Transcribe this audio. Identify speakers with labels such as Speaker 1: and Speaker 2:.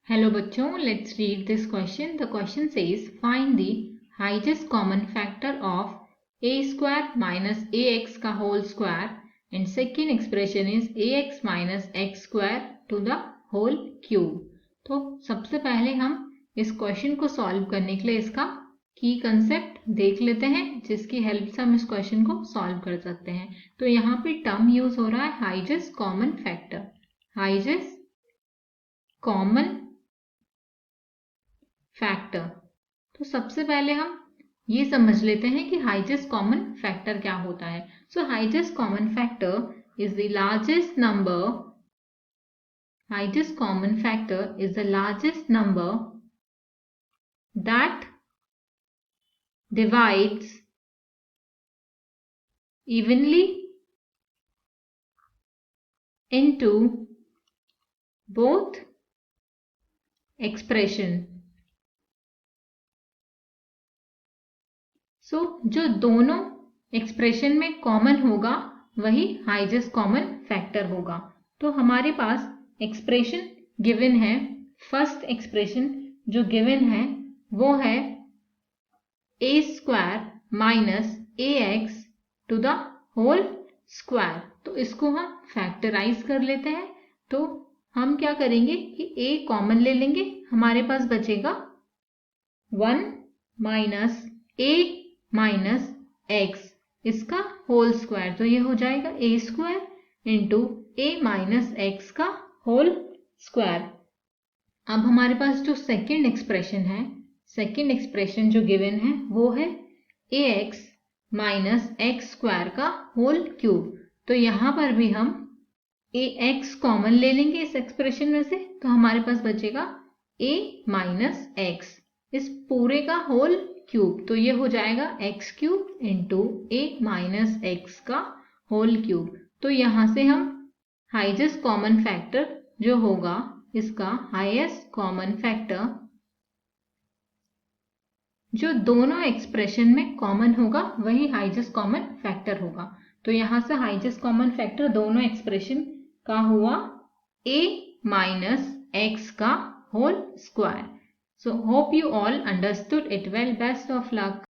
Speaker 1: Hello बच्चों, let's read this question. The question says find the highest common factor of a square minus ax का whole square and second expression is ax minus x square to the whole cube. तो सबसे पहले हम इस question को solve करने के लिए इसका की कंसेप्ट देख लेते हैं, जिसकी हेल्प से हम इस क्वेश्चन को सॉल्व कर सकते हैं. तो यहाँ पे टर्म यूज हो रहा है highest common factor. Highest common factor. तो सबसे पहले हम ये समझ लेते हैं कि हाईएस्ट कॉमन फैक्टर क्या होता है. सो highest common factor is the largest number. Highest common factor is the largest number that divides evenly into both expression. जो दोनों एक्सप्रेशन में कॉमन होगा वही हाईएस्ट कॉमन फैक्टर होगा. तो हमारे पास एक्सप्रेशन गिवन है. फर्स्ट एक्सप्रेशन जो गिवन है वो है a square minus ax to the whole square. तो इसको हम फैक्टराइज कर लेते हैं. तो हम क्या करेंगे कि a कॉमन ले लेंगे. हमारे पास बचेगा 1 माइनस a माइनस x इसका होल स्क्वायर. तो ये हो जाएगा a square into a minus x का होल स्क्वायर. अब हमारे पास जो सेकेंड एक्सप्रेशन है, सेकेंड एक्सप्रेशन जो गिवन है वो है ax माइनस एक्स स्क्वायर का होल क्यूब. तो यहां पर भी हम ax कॉमन ले लेंगे इस एक्सप्रेशन में से. तो हमारे पास बचेगा a माइनस एक्स इस पूरे का होल क्यूब. तो ये हो जाएगा x cube into a minus x का होल क्यूब. तो यहां से हम हाईएस्ट कॉमन फैक्टर जो होगा, इसका हाईएस्ट कॉमन फैक्टर जो दोनों एक्सप्रेशन में कॉमन होगा वही हाईएस्ट कॉमन फैक्टर होगा. तो यहां से हाईएस्ट कॉमन फैक्टर दोनों एक्सप्रेशन का हुआ a माइनस एक्स का whole square. So hope you all understood it well. Best of luck.